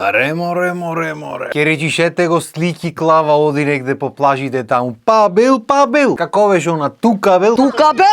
Ре море. Ке речишете го слики клава оди негде по плажите таму. Пабел. Како беше она тукабел? Тукабел,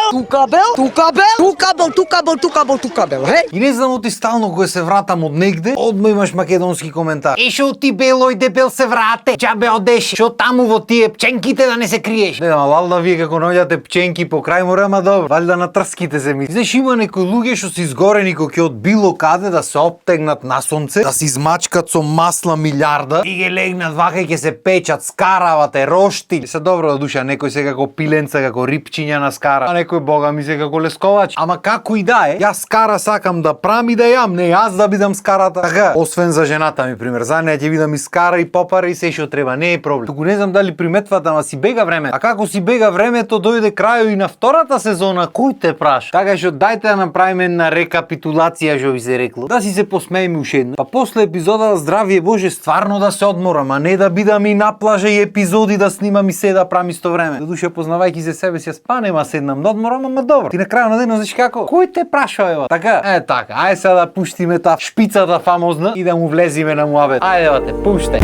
хе? И не знам оти стално кога се вратам од негде, одма имаш македонски коментар. Шо ти белој дебел се врате? Џабе одеше? Шо таму во тие пченките да не се криеш? Не знам, валда вие како наоѓате пченки по крај море, ама добро. Валда на трските се ми. Знаеш, има некои луѓе што се изгорени кој од било каде да се оптегнат на сонце, да се измачкат со масла милиарда и ги легнат вака и ќе се печат, скаравате, рошти. Се добро да душа, некој се како пиленца, како рипчиња на скара, а некој бога ми се како лесковач. Ама како и да е, јас скара сакам да прам и да јам, не јас да бидам скарата. Така, освен за жената ми пример, за неја ќе видам и скара и попара и се што треба, не е проблем. Туку не знам дали приметвате, ама си бега време. А како си бега времето, дојде крајот и на втората сезона, кој те праша? Така што дајте да направиме една рекапитулација, што ви се рекло. Да си се посмееме уште едно. Па после епизода здравје Боже, стварно да се одморам, а не да бидам и на плажа и епизоди да снимам и се да прам исто време. За душа познавајќи се себе си, спанем, а седнам да одморам, ама добро. Ти на крајот на денот знаеш како? Кој те праша ева? Така, така. Ајде сега да пуштиме та шпицата фамозна и да му влезиме на муабет. Ајде бате, пуште.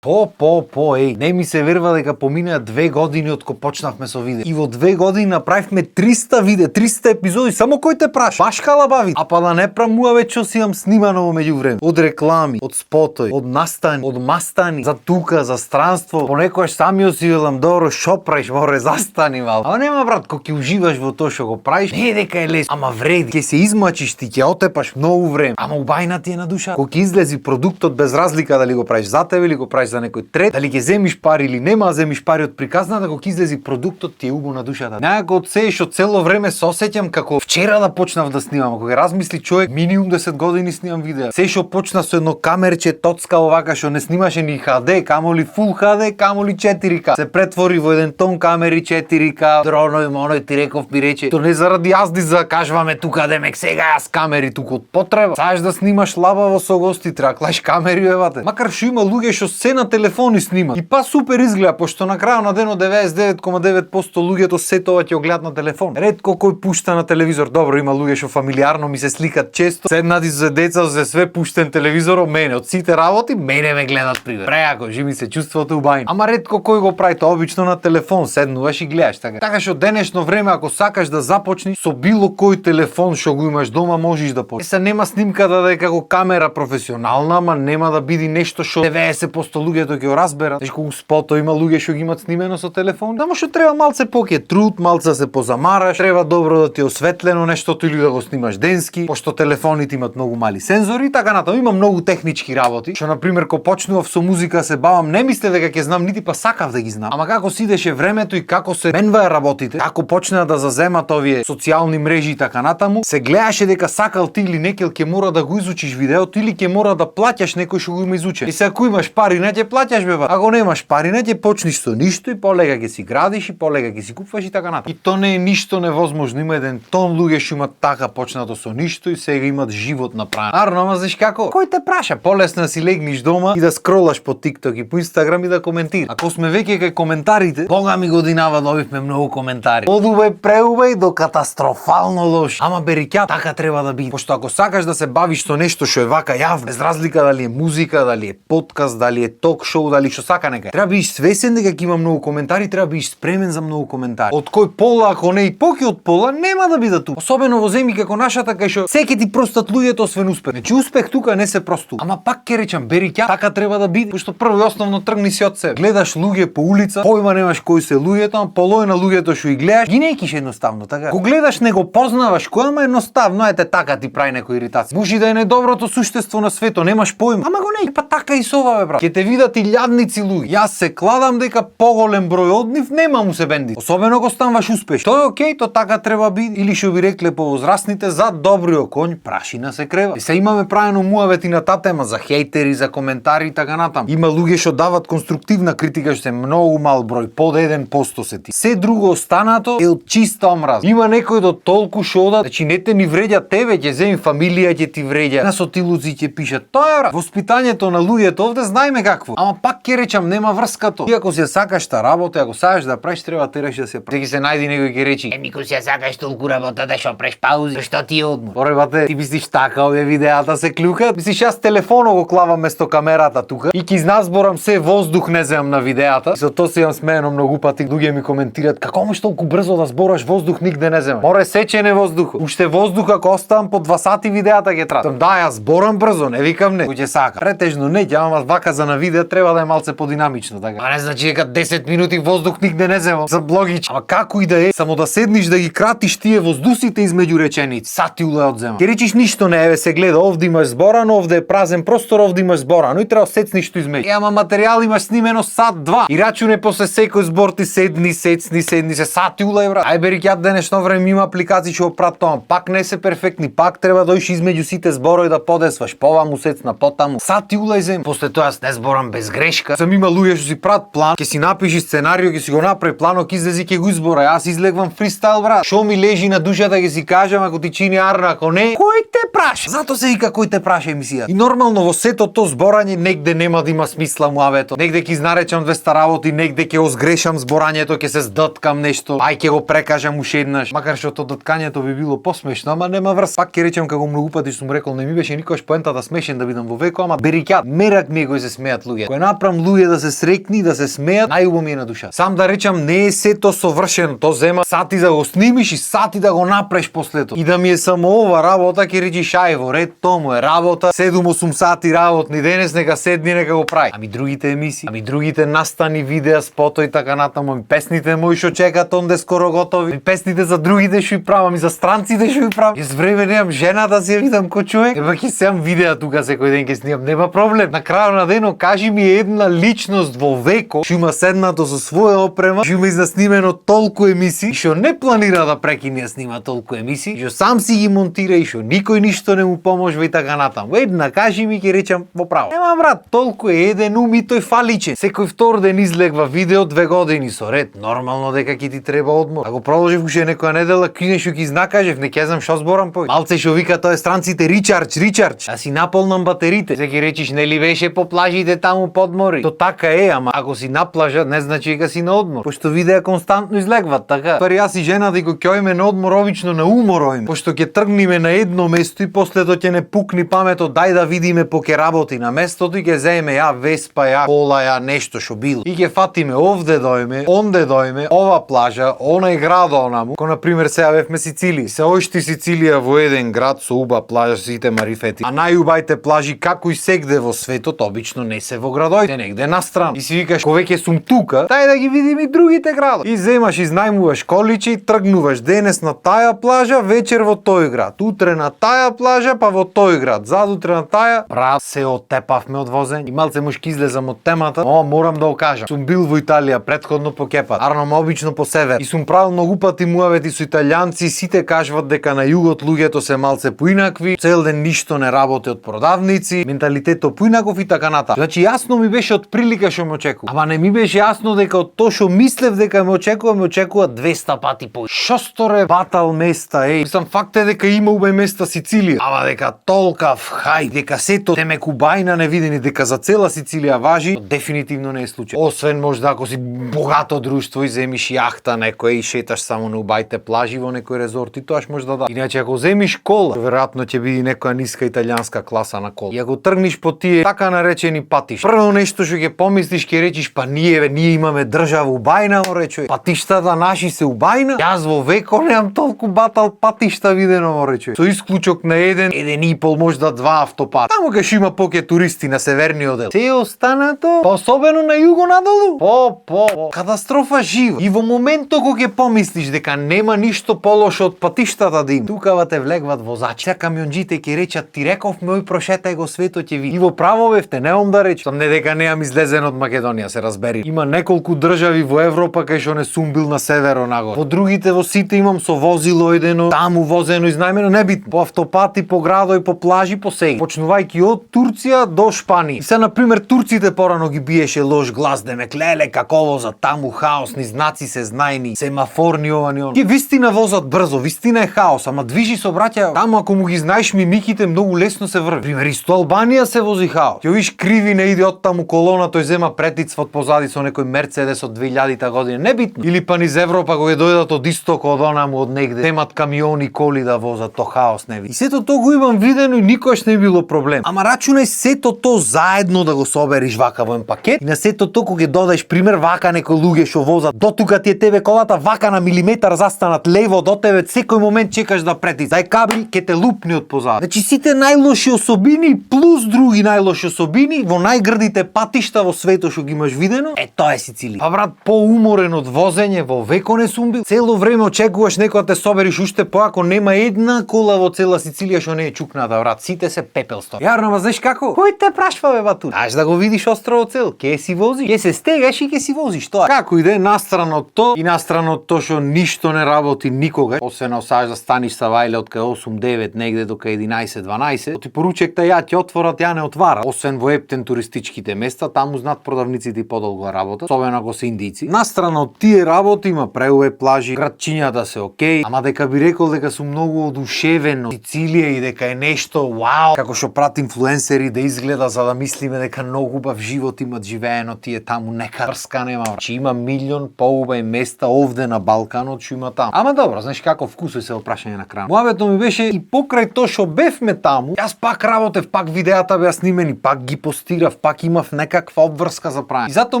Еј, не ми се верува дека поминаа 2 години од кога почнавме со видео. И во 2 години направивме 300 видео, 300 епизоди, само кој те праша? Баш халабави. А па да не прамуваме што си имам снимано во меѓувреме. Од реклами, од спотои, од настани, од мастани, за тука, за странство. Понекогаш самиот си велам, добро, шо правиш, море застани мал. Ама нема брат, кога ќе уживаш во тоа што го правиш, не е дека е лесно, ама вреди. Ќе се измачиш ти, ќе отепаш многу време. Ама убајна ти е на душа. Кога ќе излези продуктот без разлика дали го правиш за тебе или го правиш за некој трет, дали ќе земиш пари или нема да земиш пари од приказната, кога ќе излези продуктот ти е убаво на душата. Некако од се што цело време се осеќам како вчера да почнав да снимам, кога размисли човек минимум 10 години снимам видеа. Се што почна со едно камерче тоцкаво вака што не снимаше ни HD, камоли Full HD, камоли 4K. Се претвори во еден тон камери 4K, дроној, моној ти реков ми рече, то не заради јазди за кажваме тука демек сега јас камери тука од потреба. Саеш да снимаш лабаво со гости, треба клаш камери евате. Макар што има луѓе што се на телефони снимат. И па супер изгледа, пошто на крајот на денот 99,9% луѓето се тоа ќе го гледат на телефон. Ретко кој пушта на телевизор. Добро, има луѓе што фамилиарно ми се сликат често. Седнати за деца за све пуштен телевизор, мене од сите работи, мене ме гледат пример. Преако, живи се чувството убајно. Ама ретко кој го прави тоа, обично на телефон седнуваш и гледаш така. Така што денешно време ако сакаш да започнеш со било кој телефон што го имаш дома, можеш да почнеш. Се нема снимката да е како камера професионална, ама нема да биде нешто што 90% луѓето ќе го разберат. Знаеш колку спото има луѓе што ги имат снимено со телефон. Само што треба малце поќе труд, малце да се позамараш, треба добро да ти е осветлено нештото или да го снимаш денски, пошто телефоните имат многу мали сензори и така натаму. Има многу технички работи. Што на пример кога почнував со музика се бавам, не мислев дека ќе знам нити па сакав да ги знам. Ама како си идеше времето и како се менваа работите, како почнаа да заземат овие социјални мрежи и така натаму, се гледаше дека сакал ти или некел ќе мора да го изучиш видеото или ќе мора да плаќаш некој што го има изучен. И се ако имаш пари, не ќе плаќаш бе. Ако немаш пари, не ќе почнеш со ништо и полека ќе си градиш и полека ќе си купуваш и така натаму. И то не е ништо невозможно. Има еден тон луѓе што имат така почнато со ништо и сега имат живот направен. Арно, ама знаеш како? Кој те праша? Полесно да си легнеш дома и да скролаш по TikTok и по Instagram и да коментираш. Ако сме веќе кај коментарите, бога ми годинава добивме многу коментари. Од убај, преубај до катастрофално лош. Ама бериќа така треба да биде. Пошто ако сакаш да се бавиш со нешто што е вака јавно, без разлика дали е музика, дали е подкаст, дали е ток шоу, дали што сака нека. Треба бидеш свесен дека ќе има многу коментари, треба бидеш спремен за многу коментари. Од кој пола, ако не и поки од пола, нема да биде тука. Особено во земји како нашата кај што секи ти простат луѓето освен успех. Значи успех тука не се просту. Ама пак ќе речам, бериќа така треба да биде, пошто прво и основно тргни си од себе. Гледаш луѓе по улица, појма немаш кои се луѓето, ама полој на луѓето што ги гледаш, ги неќиш едноставно така. Го гледаш не го познаваш кој, ама едноставно ете така ти прави некој иритација. Може да е најдоброто суштество на светот, немаш појма. Ама го не, па така и со ова бе брат. Ќе те видат и лјадници луѓе. Јас се кладам дека поголем број од нив нема му се бенди. Особено ако стануваш успешен. Тоа е окей, то така треба биде. Или што би рекле повозрастните, за добриот конј прашина се крева. И се имаме правено муавети на таа тема за хейтери, за коментари и така натаму. Има луѓе што дават конструктивна критика што е многу мал број, под 1% се ти. Се друго останато е од чиста омраза. Има некој до толку што одат, значи не те ни вреѓа тебе, ќе земи фамилија ќе ти вреѓа. На сотилуци ќе пишат. Тоа е брат. Воспитањето на луѓето овде знаеме како никакво. Ама пак ќе речам нема врска то. Ти ако се сакаш та работа, ако сакаш да правиш, треба тераш да се прави. Ќе се најди некој ќе речи: Еми, ко се сакаш толку работа да шо преш паузи, што ти е одмор? Оре бате, ти мислиш така овие видеата се клюкат? Мислиш јас телефонот го клавам место камерата тука и ќе изназборам се воздух не земам на видеата. И со тоа се имам смеено многу пати, луѓе ми коментираат како можеш толку брзо да збораш воздух нигде не земам. Море сечене воздух. Уште воздух ако оставам по 2 сати видеата ќе трае. Да, јас зборам брзо, не викам не. Кој ќе сака. Претежно не, ќе ама вака за на видео треба да е малце подинамично, така. А не значи дека 10 минути воздух Нигде не земам. За блогич. Ама како и да е, само да седниш да ги кратиш тие воздусите измеѓу реченици. Сати уле одзема. Ќе речиш ништо не е, се гледа, овде имаш зборано, овде е празен простор, овде имаш зборано и треба сецниш што измеѓу. Ама материјал имаш снимено сат 2. И рачуне после секој збор ти седни се сати уле брат. Ај бери ќе денешно време има апликации што опрат тоа. Пак не се перфектни, пак треба да доиш измеѓу сите зборови да подесваш. Поваму сецна, потаму. Сати уле зем. После тоа не зборам без грешка. Сам има луѓе што си прават план, ќе си напиши сценарио, ќе си го направи планот, ќе излези ќе го избора. Јас излегвам фристайл брат. Што ми лежи на душата ќе си кажам, ако ти чини арна, ако не, кој те праша? Зато се вика кој те праша емисија. И нормално во сето то зборање негде нема да има смисла муавето. Негде ќе изнаречам 200 работи, негде ќе озгрешам зборањето, ќе се здоткам нешто. Ај ќе го прекажам уште еднаш. Макар што то доткањето би било посмешно, ама нема врз. Пак ќе речам како многу пати сум рекол, не ми беше никош поентата смешен да бидам во веко, ама берикјат, мерак ми е кој се смеат луѓе. Кој направам луѓе да се срекни, да се смеат, најубаво ми е на душа. Сам да речам не е сето совршено, то зема сати да го снимиш и сати да го направиш после тоа. И да ми е само ова работа, ќе речиш ај во ред, тому е работа, 7-8 сати работни денес, нека седни, нека го прави. Ами другите емисии, ами другите настани, видеа, спото и така натаму, ами песните мои што чекаат онде скоро готови, ами песните за другите што и правам, и за странците што и правам. Јас време немам жена да се видам кој човек. Еба ќе сеам видеа тука секој ден ќе снимам, нема проблем. На крајот на денот кажи ми една личност во веко што има седнато со своја опрема, што има изнаснимено толку емисии, што не планира да прекине да снима толку емисии, што сам си ги монтира и што никој ништо не му поможува и така натаму. Една кажи ми ќе речам во право. Нема брат, толку е еден ум и тој фаличен. Секој втор ден излегва видео 2 години со ред. Нормално дека ќе ти треба одмор. Ако продолжив уште некоја недела, кинеш што ќе изнакажев, не ќе знам што зборам пој. Малце што вика тоа е странците ричардж. А си наполнам батерите. Се ќе речиш нели беше по плажите таму подмори. То така е, ама ако си на плажа не значи дека си на одмор. Пошто видеа константно излегват, така. Пари јас и жена да го ќојме на одмор обично на умороим. Пошто ќе тргниме на едно место и после тоа ќе не пукни памето, дај да видиме по ке работи на местото и ќе земеме ја веспа, ја кола, ја нешто што било. И ќе фатиме овде дојме, онде дојме, ова плажа, онај град онаму. Ко на пример сега бевме Сицилија. Се ошти Сицилија во еден град со уба плажа, сите марифети. А најубајте плажи како и сегде во светот обично не се во градоите, негде настрана. И си викаш, ко веќе сум тука, тај да ги видим и другите градови. И земаш, изнајмуваш количе и тргнуваш денес на таја плажа, вечер во тој град, утре на таја плажа, па во тој град, задутре на таја. Брат, се оттепавме од возење. И малце мушки излезам од темата, но морам да го кажам. Сум бил во Италија претходно по Кепа, арном обично по север. И сум правил многу пати муавети со италијанци, сите кажуват дека на југот луѓето се малце поинакви, цел ден ништо не работи од продавници, менталитетот поинаков и така ната. Значи јасно ми беше од прилика што ме очекува. Ама не ми беше јасно дека од тоа што мислев дека ме очекува 200 пати по. Што сторе батал места, Мислам факт е дека има убај места Сицилија. Ама дека толкав хај, дека сето теме кубајна невидени, дека за цела Сицилија важи, дефинитивно не е случај. Освен можда ако си богато друштво и земиш јахта некоја и шеташ само на убајте плажи во некој резорт и тоаш може да. Иначе ако земиш кола, веројатно ќе биде некоја ниска италијанска класа на кола. И ако тргнеш по тие така наречени патишта, прво нешто што ќе помислиш ќе речиш па ние имаме држава убајна, рече. Патиштата наши се убајна. Јас во веко немам толку батал патишта видено, рече. Со исклучок на еден и пол, можда 2 автопат. Таму кај има поке туристи на северниот дел. Се останато, особено на југо надолу. Катастрофа жива. И во моментот кога ќе помислиш дека нема ништо полошо од патиштата да има, тукава те влегват возачи. Сега камионџите ќе речат ти рековме ој прошетај го светот ќе види. И во право бевте, немам да речам. Не дека неам излезен од Македонија, се разбери. Има неколку држави во Европа кај што не сум бил на северо нагоре. Во другите во сите имам со возило едено, таму возено изнајмено, небитно. По автопати, по градо и по плажи, по сега. Почнувајќи од Турција до Шпанија. И се на пример турците порано ги биеше лош глас да ме клеле како за таму хаос, ни знаци се знајни, семафорни ова ни он. Ги вистина возат брзо, вистина е хаос, ама движи со браќа, таму ако му ги знаеш мимиките многу лесно се врви. Пример исто Албанија се вози хаос. Ќе виш криви на иде од таму колона, тој зема претицва од позади со некој Мерцедес од 2000-та година, небитно. Или па низ Европа кога дојдат од исток, од онаму, од негде, земат камиони, коли да возат, то хаос не ви. И сето тоа го имам видено и никош не било проблем. Ама рачунај сето тоа заедно да го собериш вака во еден пакет и на сето тоа кога ќе додадеш пример вака некои луѓе што возат, до тука ти е тебе колата вака на милиметар застанат лево до тебе, секој момент чекаш да претица. Дај кабли ќе те лупни од позади. Значи сите најлоши особини плюс други најлоши особини во најгрдите патишта во светот што ги имаш видено, тоа е Сицилија. Па брат, поуморен од возење во веко не сум бил. Цело време очекуваш некој да те собериш уште поако, нема една кола во цела Сицилија што не е чукната, брат. Сите се пепел сто. Јарно, знаеш како? Кој те прашва бе бату? Аж да го видиш островот цел, ке си возиш, ке се стегаш и ке си возиш тоа. Како иде настрана од тоа и настрана од тоа што ништо не работи никога, освен осаж да станиш са вајле од кај 8-9 негде до кај 11-12, ти поручекта ја ти отворат, ја не отвара. Освен во ептен туристичките места, таму знаат продавниците и подолго работат, особено ако се индици. Настрана од тие работи има преубави плажи, градчињата се окей, ама дека би рекол дека сум многу одушевен од Сицилија и дека е нешто вау, како што прат инфлуенсери да изгледа за да мислиме дека многу убав живот имат живеено тие таму, нека врска нема. Че има милион поубави места овде на Балканот што има таму. Ама добро, знаеш како вкусој се опрашање на крај. Муабето ми беше и покрај тоа што бевме таму, јас пак работев, пак видеата беа снимени, пак ги постирав, пак имав некаква обврска за прање. И затоа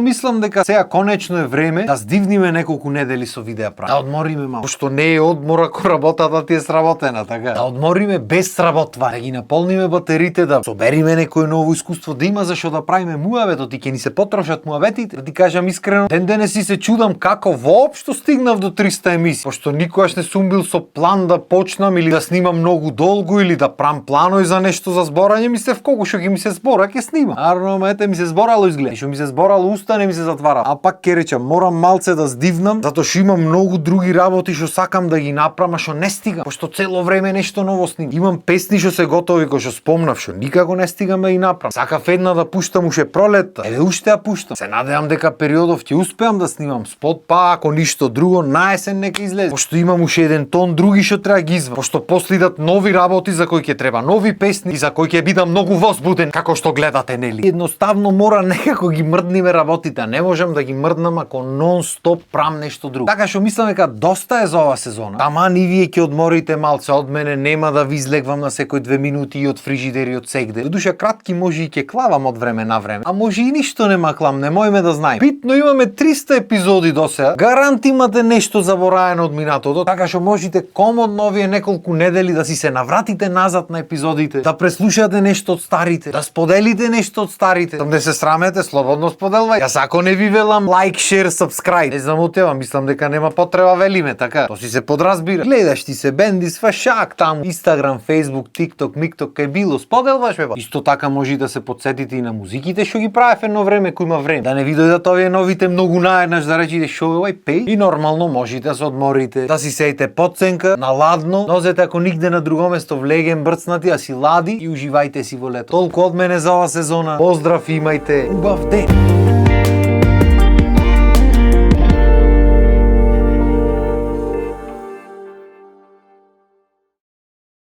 мислам дека сега конечно е време да здивниме неколку недели со видеа прање. Да одмориме малку, што не е одмор ако работата ти е сработена, така. Да одмориме без сработва, да ги наполниме батериите, да собериме некое ново искуство, да има зашто да правиме муабето, ти ќе ни се потрошат муабетите. Да ти кажам искрено, ден денес си се чудам како воопшто стигнав до 300 емисии, пошто никогаш не сум бил со план да почнам или да снимам многу долго или да прам планови за нешто за зборање, ми се вколку што ќе ми се збора, ќе снимам. Арно, ете ми се зборало изгледа. Што ми се зборало уста не ми се затвара. А пак ќе речам, морам малце да здивнам, затоа што имам многу други работи што сакам да ги направам, а што не стигам, пошто цело време нешто ново снимам. Имам песни што се готови, кои што спомнав, што никако не стигам да ги направам. Сакав една да пуштам уште пролетта. Еве уште ја пуштам. Се надевам дека периодов ќе успеам да снимам спот, па ако ништо друго на есен нека излезе. Пошто имам уште еден тон други што треба ги извадам. Пошто последат нови работи за кои ќе треба нови песни и за кои ќе бидам многу возбуден, како што гледате, нели? Едноставно мора некако ги мрдниме работите, не можам да ги мрднам ако нон-стоп прам нешто друго. Така што мислам дека доста е за ова сезона. Таман и вие ќе одморите малце од мене, нема да ви излегвам на секој 2 минути и од фрижидер и од сегде. Додуша кратки може и ќе клавам од време на време, а може и ништо нема клам, не мојме да знаем. Битно имаме 300 епизоди досега. Гарант имате нешто забораено од минатото, така што можете комодно овие неколку недели да си се навратите назад на епизодите, да преслушате нешто од старите, да споделите нешто од старите. Там да се срамете, слободно споделвај. Јас ако не ви велам лайк, шер, сабскрајб, не знам од тебе, мислам дека нема потреба велиме, така. То си се подразбира. Гледаш ти се бенди свашак таму, Instagram, Facebook, TikTok, Mictok, кај било, споделваш бе. Исто така може да се подсетите и на музиките што ги правев едно време кој има време. Да не ви дојдат овие новите многу наеднаш да речите шо е овај пеј и нормално можете да се одморите, да си сеите подценка на ладно, нозете ако нигде на друго место влеген брцнати, а си лади и уживајте си во лето. Толку од мене за ова сезона. Поздрав, имајте убав ден.